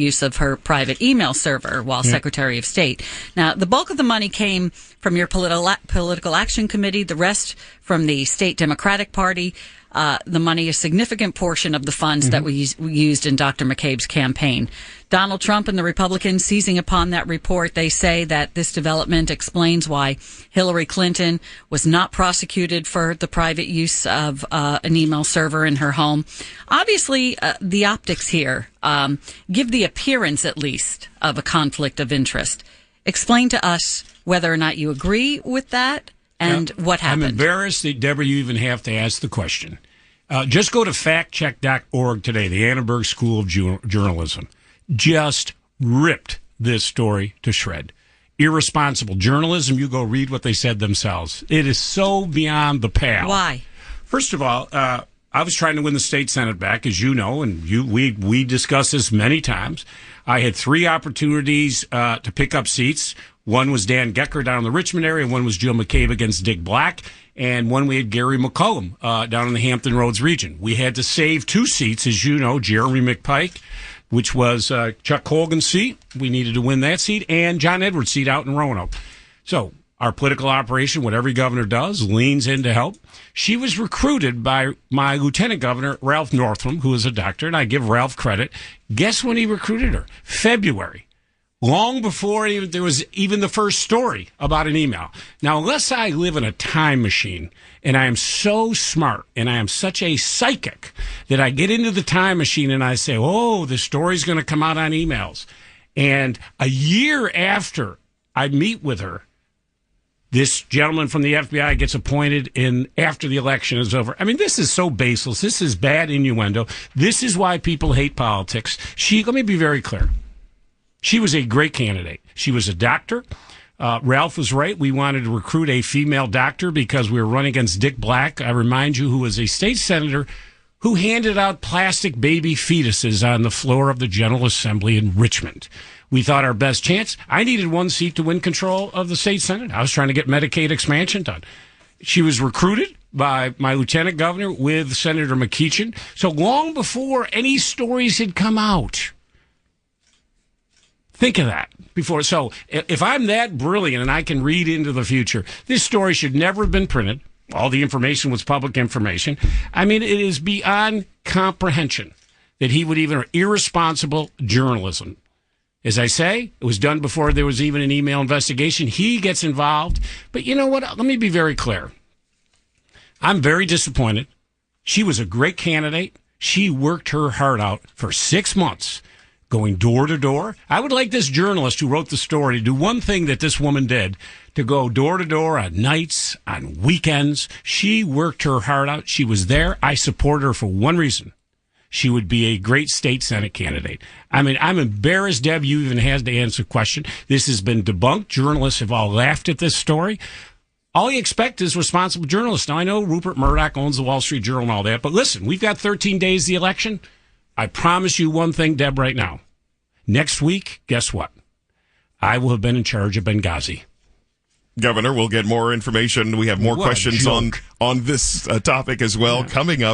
use of her private email server while Secretary of State. Now, the bulk of the money came from your political action committee, the rest from the state Democratic Party. The money, a significant portion of the funds that we used in Dr. McCabe's campaign. Donald Trump and the Republicans seizing upon that report, they say that this development explains why Hillary Clinton was not prosecuted for the private use of an email server in her home. Obviously, the optics here give the appearance, at least, of a conflict of interest. Explain to us whether or not you agree with that. And what happened? I'm embarrassed that, Deborah, you even have to ask the question. Just go to factcheck.org today. The Annenberg School of Journalism just ripped this story to shred. Irresponsible journalism. You go read what they said themselves. It is so beyond the pale. Why? First of all, I was trying to win the state Senate back, as you know, and we discussed this many times. I had 3 opportunities to pick up seats. One was Dan Gecker down in the Richmond area, one was Jill McCabe against Dick Black, and one we had Gary McCollum down in the Hampton Roads region. We had to save 2 seats, as you know, Jeremy McPike, which was Chuck Colgan's seat. We needed to win that seat, and John Edwards' seat out in Roanoke. So our political operation, what every governor does, leans in to help. She was recruited by my lieutenant governor, Ralph Northam, who is a doctor, and I give Ralph credit. Guess when he recruited her? February. Long before there was even the first story about an email. Now, unless I live in a time machine, and I am so smart, and I am such a psychic, that I get into the time machine and I say, oh, the story's going to come out on emails. And a year after I meet with her, this gentleman from the FBI gets appointed after the election is over. I mean, this is so baseless. This is bad innuendo. This is why people hate politics. Let me be very clear. She was a great candidate. She was a doctor. Ralph was right. We wanted to recruit a female doctor because we were running against Dick Black, I remind you, who was a state senator who handed out plastic baby fetuses on the floor of the General Assembly in Richmond. We thought our best chance. I needed 1 seat to win control of the state Senate. I was trying to get Medicaid expansion done. She was recruited by my lieutenant governor with Senator McEachin. So long before any stories had come out. Think of that before. So if I'm that brilliant and I can read into the future, this story should never have been printed. All the information was public information. I mean, it is beyond comprehension that he would even irresponsible journalism. As I say, it was done before there was even an email investigation. He gets involved. But you know what? Let me be very clear. I'm very disappointed. She was a great candidate. She worked her heart out for 6 months. Going door to door. I would like this journalist who wrote the story to do one thing that this woman did, to go door to door on nights, on weekends. She worked her heart out. She was there. I support her for one reason. She would be a great state Senate candidate. I mean, I'm embarrassed, Deb, you even had to answer the question. This has been debunked. Journalists have all laughed at this story. All you expect is responsible journalists. Now, I know Rupert Murdoch owns the Wall Street Journal and all that, but listen, we've got 13 days the election. I promise you one thing, Deb, right now. Next week, guess what? I will have been in charge of Benghazi. Governor, we'll get more information. We have more questions on this topic as well coming up.